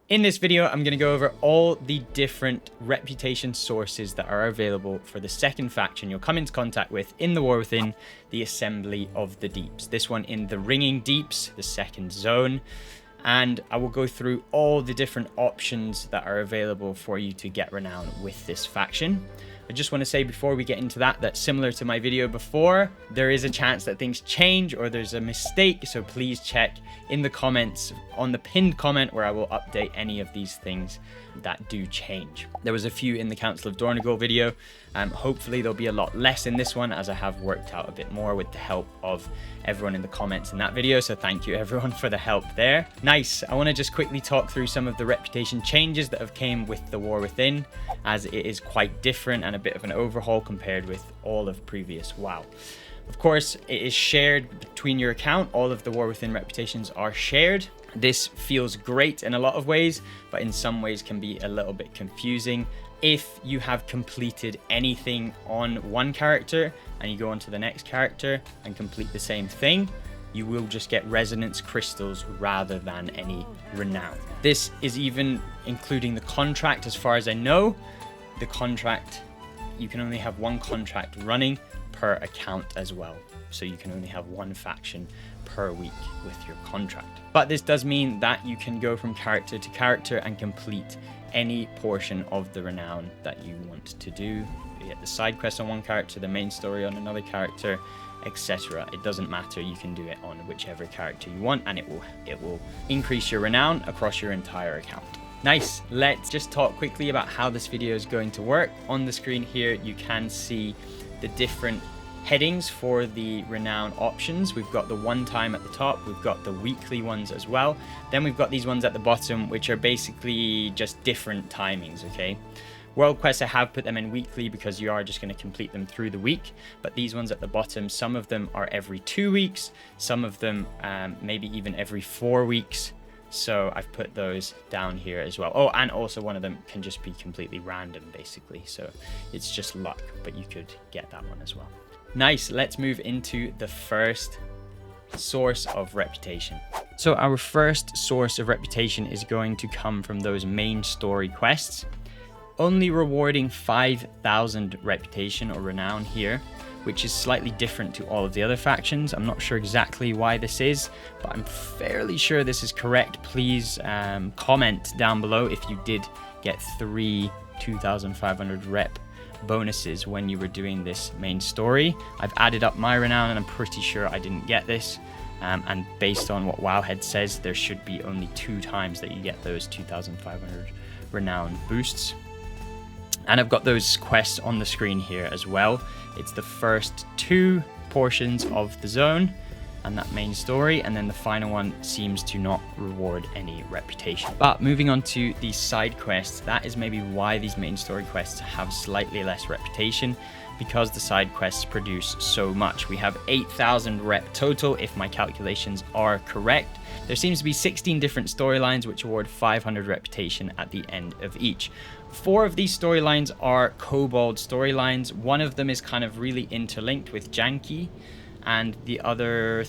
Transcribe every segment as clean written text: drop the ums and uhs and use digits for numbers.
In this video, I'm going to go over all the different reputation sources that are available for the second faction you'll come into contact with in the War Within, the Assembly of the Deeps. This one in the Ringing Deeps, the second zone. And I will go through all the different options that are available for you to get Renown with this faction. I just want to say before we get into that similar to my video before, there is a chance that things change or there's a mistake, so please check in the comments on the pinned comment where I will update any of these things that do change. There was a few in the Council of Dornogal video. Hopefully there'll be a lot less in this one, as I have worked out a bit more with the help of everyone in the comments in that video, so thank you everyone for the help there. Nice. I want to just quickly talk through some of the reputation changes that have came with the War Within, as it is quite different and a bit of an overhaul compared with all of previous WoW. Of course, it is shared between your account. All of the War Within reputations are shared. This feels great in a lot of ways, but in some ways can be a little bit confusing. If you have completed anything on one character and you go on to the next character and complete the same thing, you will just get resonance crystals rather than any renown. This is even including the contract. As far as I know, the contract, you can only have one contract running per account as well. So you can only have one faction per week with your contract. But this does mean that you can go from character to character and complete any portion of the renown that you want to do. You get the side quest on one character, the main story on another character, etc. It doesn't matter, you can do it on whichever character you want, and it will increase your renown across your entire account. Nice. Let's just talk quickly about how this video is going to work. On the screen here you can see the different headings for the renown options. We've got the one time at the top, we've got the weekly ones as well, then we've got these ones at the bottom which are basically just different timings. Okay, world quests, I have put them in weekly because you are just going to complete them through the week, but these ones at the bottom, some of them are every 2 weeks, some of them maybe even every 4 weeks. So I've put those down here as well. Oh, and also one of them can just be completely random basically, so it's just luck, but you could get that one as well. Nice. Let's move into the first source of reputation. So our first source of reputation is going to come from those main story quests, only rewarding 5,000 reputation or renown here, which is slightly different to all of the other factions. I'm not sure exactly why this is, but I'm fairly sure this is correct. Please comment down below if you did get 3 2,500 rep bonuses when you were doing this main story. I've added up my renown and I'm pretty sure I didn't get this. And based on what Wowhead says, there should be only 2 times that you get those 2,500 renown boosts. And I've got those quests on the screen here as well. It's the first 2 portions of the zone and that main story, and then the final one seems to not reward any reputation. But moving on to the side quests, that is maybe why these main story quests have slightly less reputation, because the side quests produce so much. We have 8,000 rep total if my calculations are correct. There seems to be 16 different storylines which award 500 reputation at the end of each. 4 of these storylines are Kobald storylines. One of them is kind of really interlinked with Janky, and the other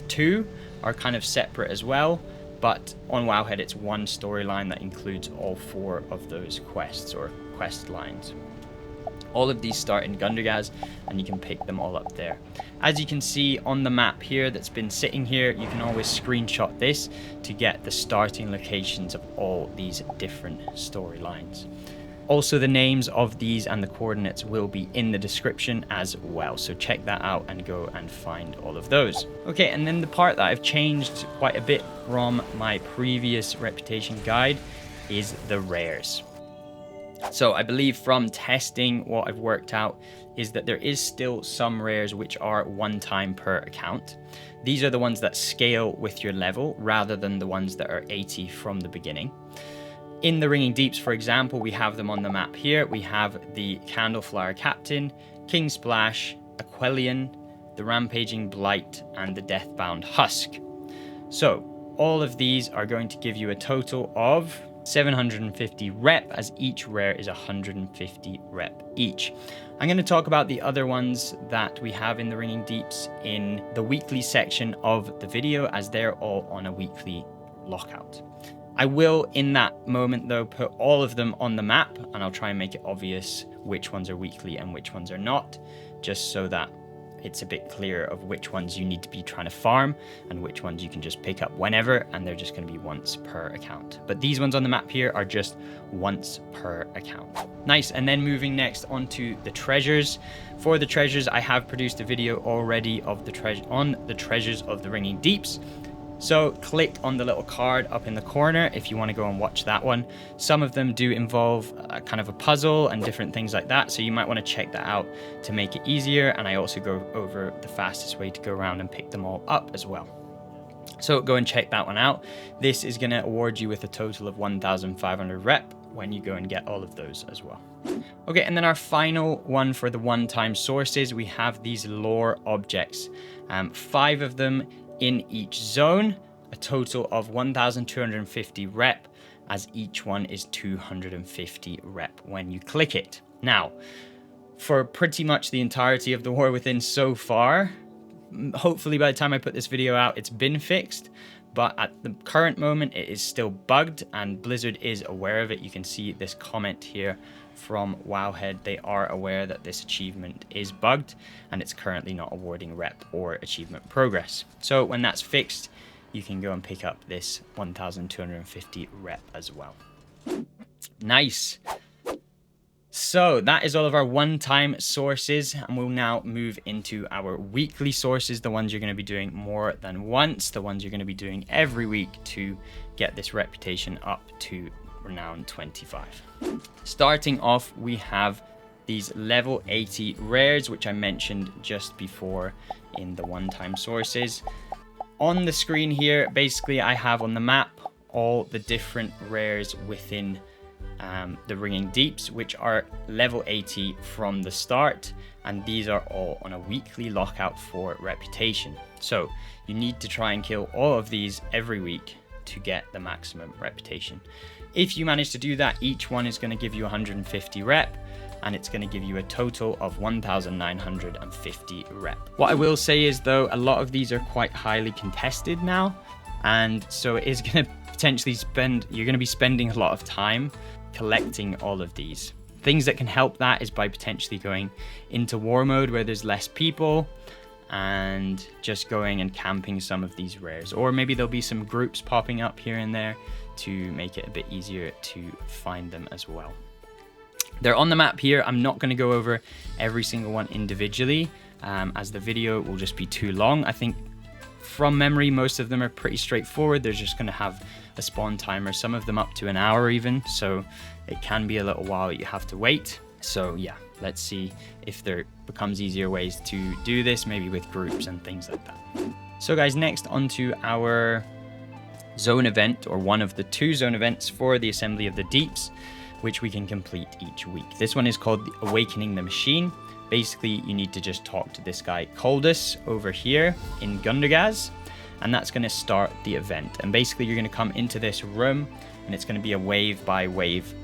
2 are kind of separate as well. But on Wowhead, it's one storyline that includes all 4 of those quests or quest lines. All of these start in Gundergaz, and you can pick them all up there. As you can see on the map here that's been sitting here, you can always screenshot this to get the starting locations of all these different storylines. Also, the names of these and the coordinates will be in the description as well, so check that out and go and find all of those. Okay, and then the part that I've changed quite a bit from my previous reputation guide is the rares. So I believe from testing, what I've worked out is that there is still some rares which are 1 time per account. These are the ones that scale with your level rather than the ones that are 80 from the beginning. In the Ringing Deeps, for example, we have them on the map here. We have the Candleflower Captain, King Splash, Aquelian, the Rampaging Blight, and the Deathbound Husk. So all of these are going to give you a total of 750 rep, as each rare is 150 rep each. I'm going to talk about the other ones that we have in the Ringing Deeps in the weekly section of the video, as they're all on a weekly lockout. I will, in that moment though, put all of them on the map, and I'll try and make it obvious which ones are weekly and which ones are not, just so that it's a bit clearer of which ones you need to be trying to farm and which ones you can just pick up whenever, and they're just going to be once per account. But these ones on the map here are just once per account. Nice. And then moving next onto the treasures. For the treasures, I have produced a video already of the treasures of the Ringing Deeps. So click on the little card up in the corner if you want to go and watch that one. Some of them do involve kind of a puzzle and different things like that, so you might want to check that out to make it easier. And I also go over the fastest way to go around and pick them all up as well. So go and check that one out. This is going to award you with a total of 1,500 rep when you go and get all of those as well. Okay, and then our final one for the one-time sources, we have these lore objects. 5 of them in each zone, a total of 1,250 rep, as each one is 250 rep when you click it. Now, for pretty much the entirety of the War Within so far, hopefully by the time I put this video out, it's been fixed, but at the current moment, it is still bugged, and Blizzard is aware of it. You can see this comment here from Wowhead. They are aware that this achievement is bugged, and it's currently not awarding rep or achievement progress. So when that's fixed, you can go and pick up this 1,250 rep as well. Nice. So that is all of our one-time sources, and we'll now move into our weekly sources, the ones you're going to be doing more than once, the ones you're going to be doing every week to get this reputation up to Renown 25. Starting off, we have these level 80 rares, which I mentioned just before in the one-time sources. On the screen here, basically I have on the map all the different rares within the Ringing Deeps, which are level 80 from the start, and these are all on a weekly lockout for reputation. So you need to try and kill all of these every week to get the maximum reputation. If you manage to do that, each one is going to give you 150 rep, and it's going to give you a total of 1,950 rep. What I will say is though, a lot of these are quite highly contested now, and so it is going to potentially you're going to be spending a lot of time collecting all of these. Things that can help that is by potentially going into war mode where there's less people and just going and camping some of these rares, or maybe there'll be some groups popping up here and there to make it a bit easier to find them as well. They're on the map here. I'm not going to go over every single one individually, as the video will just be too long. I think from memory, most of them are pretty straightforward. They're just going to have a spawn timer, some of them up to an hour even, so it can be a little while you have to wait. So yeah, let's see if there becomes easier ways to do this, maybe with groups and things like that. So guys, next onto our zone event, or one of the 2 zone events for the Assembly of the Deeps, which we can complete each week. This one is called Awakening the Machine. Basically, you need to just talk to this guy Krolusk over here in Gundergaz, and that's going to start the event. And basically, you're going to come into this room, and it's going to be a wave by wave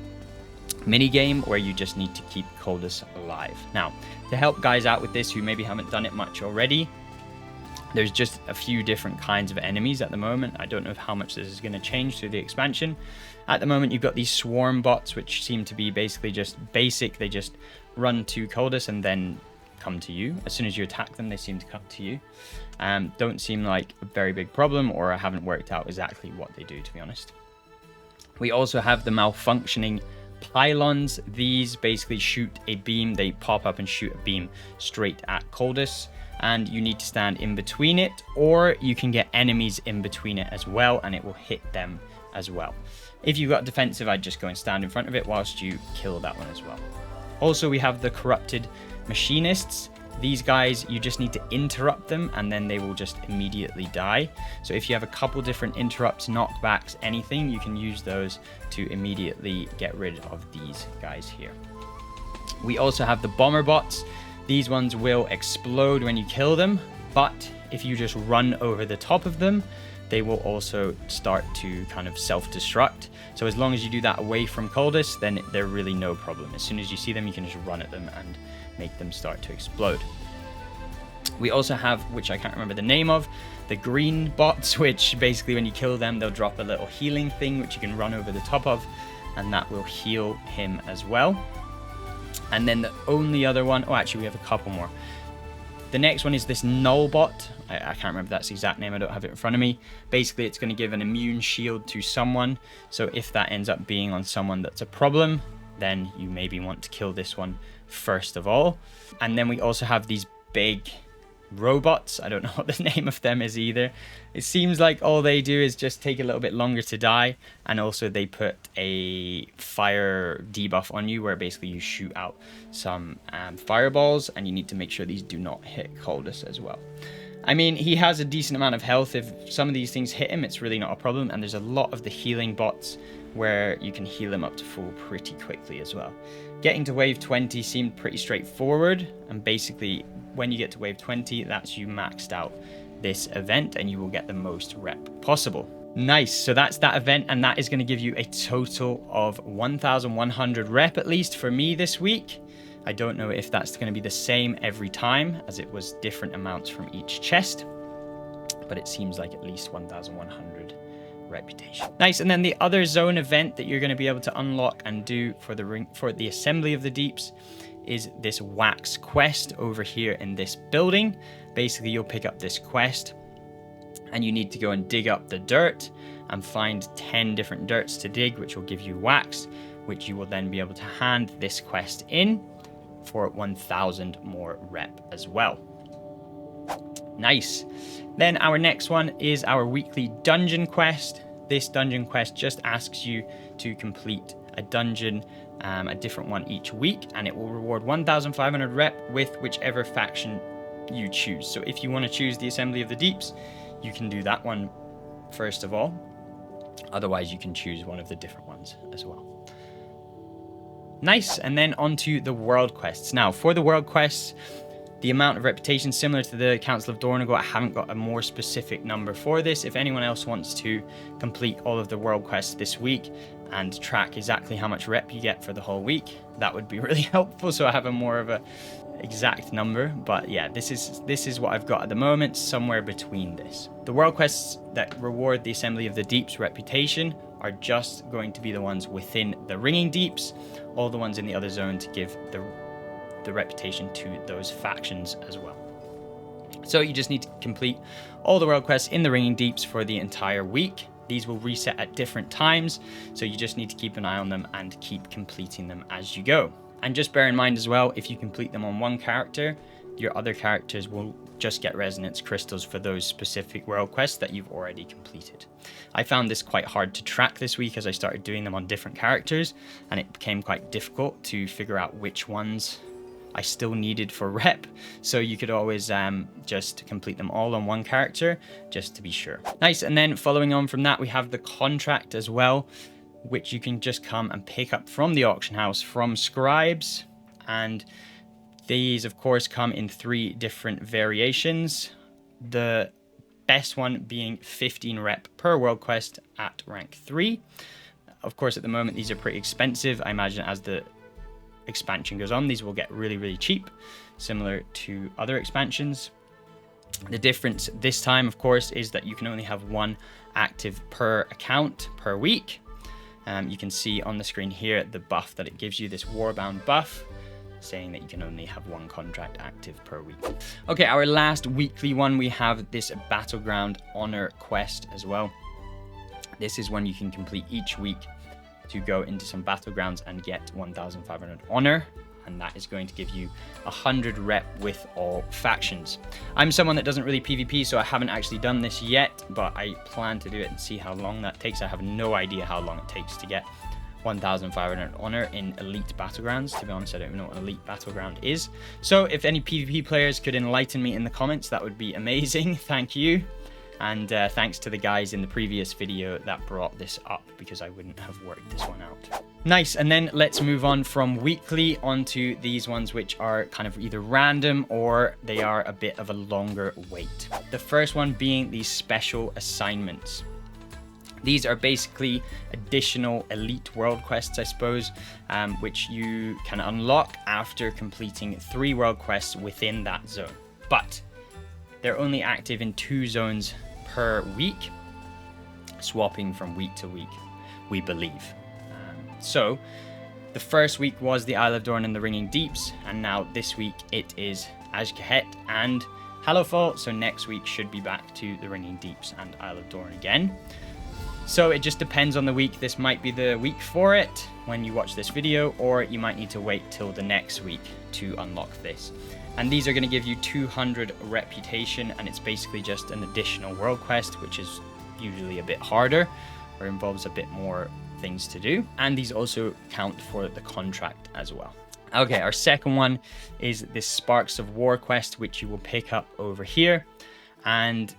mini game where you just need to keep Krolusk alive. Now, to help guys out with this who maybe haven't done it much already, there's just a few different kinds of enemies at the moment. I don't know how much this is going to change through the expansion. At the moment, you've got these swarm bots, which seem to be basically just basic. They just run to Krolusk and then come to you. As soon as you attack them, they seem to come to you. Don't seem like a very big problem, or I haven't worked out exactly what they do, to be honest. We also have the malfunctioning pylons. These basically shoot a beam. They pop up and shoot a beam straight at Krolusk, and you need to stand in between it, or you can get enemies in between it as well, and it will hit them as well. If you've got defensive, I'd just go and stand in front of it whilst you kill that one as well. Also, we have the corrupted machinists. These guys, you just need to interrupt them, and then they will just immediately die. So if you have a couple different interrupts, knockbacks, anything, you can use those to immediately get rid of these guys here. We also have the bomber bots. These ones will explode when you kill them, but if you just run over the top of them, they will also start to kind of self-destruct. So as long as you do that away from Krolusk, then they're really no problem. As soon as you see them, you can just run at them and make them start to explode. We also have, which I can't remember the name of, the green bots, which basically when you kill them, they'll drop a little healing thing, which you can run over the top of, and that will heal him as well. And then the only other one, oh, actually we have a couple more. The next one is this null bot. I can't remember that's the exact name, I don't have it in front of me. Basically, it's going to give an immune shield to someone. So if that ends up being on someone that's a problem, then you maybe want to kill this one first of all. And then we also have these big robots. I don't know what the name of them is either. It seems like all they do is just take a little bit longer to die, and also they put a fire debuff on you where basically you shoot out some fireballs, and you need to make sure these do not hit Kobald as well. I mean, he has a decent amount of health. If some of these things hit him, it's really not a problem, and there's a lot of the healing bots where you can heal him up to full pretty quickly as well. Getting to wave 20 seemed pretty straightforward, and basically when you get to wave 20, that's you maxed out this event and you will get the most rep possible. Nice, so that's that event, and that is going to give you a total of 1,100 rep at least for me this week. I don't know if that's going to be the same every time, as it was different amounts from each chest, but it seems like at least 1,100 reputation. Nice, and then the other zone event that you're going to be able to unlock and do for the Assembly of the Deeps is this wax quest over here in this building. Basically, you'll pick up this quest and you need to go and dig up the dirt and find 10 different dirts to dig, which will give you wax, which you will then be able to hand this quest in for 1,000 more rep as well. Nice. Then our next one is our weekly dungeon quest. This dungeon quest just asks you to complete a dungeon, a different one each week, and it will reward 1,500 rep with whichever faction you choose. So if you want to choose the Assembly of the Deeps, you can do that one first of all. Otherwise, you can choose one of the different ones as well. Nice, and then on to the world quests. Now, for the world quests, the amount of reputation similar to the Council of Dornogo, I haven't got a more specific number for this. If anyone else wants to complete all of the world quests this week and track exactly how much rep you get for the whole week, that would be really helpful, so I have a more of a exact number. But yeah, this is what I've got at the moment, somewhere between this. The world quests that reward the Assembly of the Deeps reputation are just going to be the ones within the Ringing Deeps. All the ones in the other zone to give the reputation to those factions as well. So you just need to complete all the world quests in the Ringing Deeps for the entire week. These will reset at different times, so you just need to keep an eye on them and keep completing them as you go. And just bear in mind as well, if you complete them on one character, your other characters will just get resonance crystals for those specific world quests that you've already completed. I found this quite hard to track this week as I started doing them on different characters, and it became quite difficult to figure out which ones I still needed for rep, so you could always just complete them all on one character just to be sure. Nice, and then following on from that, we have the contract as well, which you can just come and pick up from the auction house from scribes, and these of course come in 3 different variations. The best one being 15 rep per world quest at rank 3. Of course, at the moment these are pretty expensive. I imagine as the expansion goes on, these will get really cheap, similar to other expansions. The difference this time, of course, is that you can only have 1 active per account per week. You can see on the screen here the buff that it gives you, this Warbound buff, saying that you can only have 1 contract active per week. Okay, our last weekly one, we have this Battleground Honor quest as well. This is one you can complete each week to go into some battlegrounds and get 1,500 honor, and that is going to give you 100 rep with all factions. I'm someone that doesn't really PvP, so I haven't actually done this yet, but I plan to do it and see how long that takes. I have no idea how long it takes to get 1,500 honor in elite battlegrounds. To be honest, I don't even know what an elite battleground is. So if any PvP players could enlighten me in the comments, that would be amazing. Thank you. And thanks to the guys in the previous video that brought this up, because I wouldn't have worked this one out. Nice, and then let's move on from weekly onto these ones, which are kind of either random or they are a bit of a longer wait. The first one being these special assignments. These are basically additional elite world quests, I suppose, which you can unlock after completing 3 world quests within that zone. But they're only active in 2 zones per week, swapping from week to week, we believe. So the first week was the Isle of Dorn and the Ringing Deeps, and now this week it is Azj-Kahet and Hallowfall, so next week should be back to the Ringing Deeps and Isle of Dorn again. So it just depends on the week. This might be the week for it when you watch this video, or you might need to wait till the next week to unlock this. And these are going to give you 200 reputation, and it's basically just an additional world quest, which is usually a bit harder or involves a bit more things to do. And these also count for the contract as well. Okay, our second one is this Sparks of War quest, which you will pick up over here. And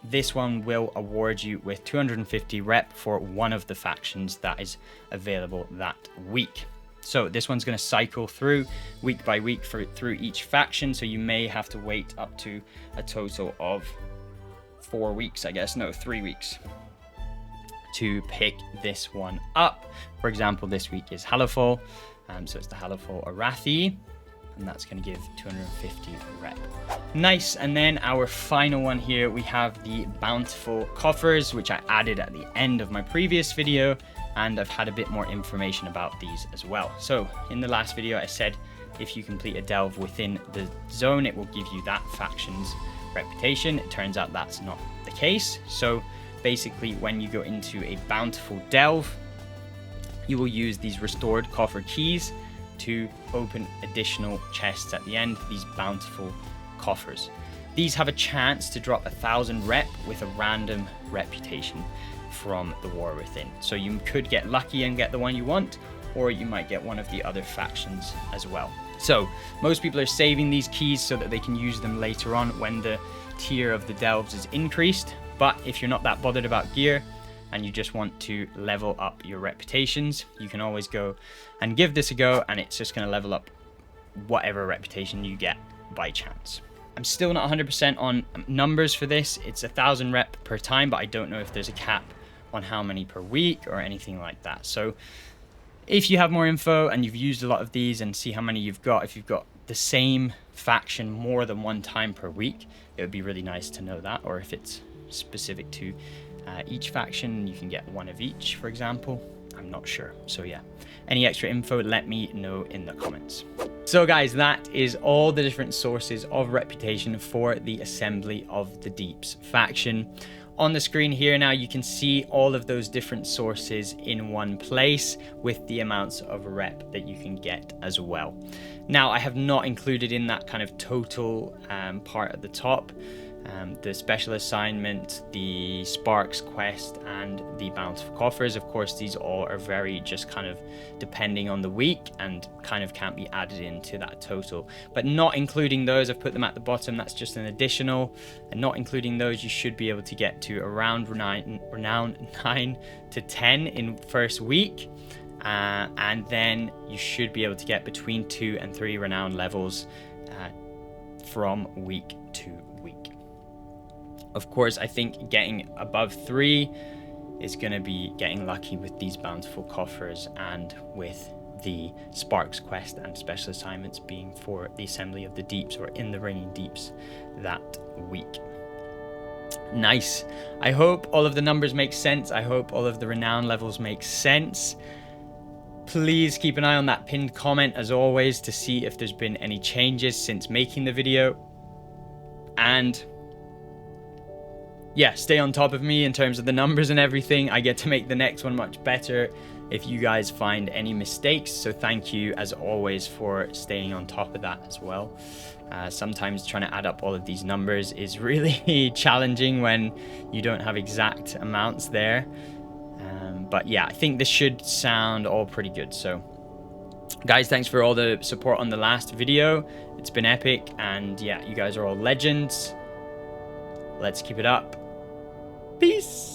this one will award you with 250 rep for one of the factions that is available that week. So this one's going to cycle through week by week through each faction. So you may have to wait up to a total of 4 weeks, I guess. No, 3 weeks to pick this one up. For example, this week is Hallowfall. So it's the Hallowfall Arathi, and that's going to give 250 rep. Nice. And then our final one here, we have the Bountiful Coffers, which I added at the end of my previous video, and I've had a bit more information about these as well. So in the last video, I said if you complete a delve within the zone, it will give you that faction's reputation. It turns out that's not the case. So basically, when you go into a bountiful delve, you will use these restored coffer keys to open additional chests at the end, these bountiful coffers. These have a chance to drop 1,000 rep with a random reputation from the War Within. So you could get lucky and get the one you want, or you might get one of the other factions as well. So most people are saving these keys so that they can use them later on when the tier of the delves is increased. But if you're not that bothered about gear and you just want to level up your reputations, you can always go and give this a go, and it's just going to level up whatever reputation you get by chance. I'm still not 100% on numbers for this. It's 1,000 rep per time, but I don't know if there's a cap on how many per week or anything like that. So if you have more info and you've used a lot of these and see how many you've got, if you've got the same faction more than one time per week, it would be really nice to know that. Or if it's specific to each faction, you can get one of each, for example. I'm not sure. So yeah, any extra info, let me know in the comments. So guys, that is all the different sources of reputation for the Assembly of the Deeps faction. On the screen here now, you can see all of those different sources in one place with the amounts of rep that you can get as well. Now, I have not included in that kind of total part at the top the special assignment, the Sparks quest, and the Bountiful Coffers. Of course, these all are very just kind of depending on the week and kind of can't be added into that total. But not including those, I've put them at the bottom. That's just an additional. And not including those, you should be able to get to around Renown 9 to 10 in first week. And then you should be able to get between 2 and 3 Renown levels from week to week. Of course, I think getting above 3 is going to be getting lucky with these Bountiful Coffers and with the Sparks quest and special assignments being for the Assembly of the Deeps or in the Ringing Deeps that week. Nice. I hope all of the numbers make sense. I hope all of the Renown levels make sense. Please keep an eye on that pinned comment as always to see if there's been any changes since making the video. And yeah, stay on top of me in terms of the numbers and everything. I get to make the next one much better if you guys find any mistakes. So thank you as always for staying on top of that as well. Sometimes trying to add up all of these numbers is really challenging when you don't have exact amounts there. But yeah, I think this should sound all pretty good. So guys, thanks for all the support on the last video. It's been epic, and yeah, you guys are all legends. Let's keep it up. Peace.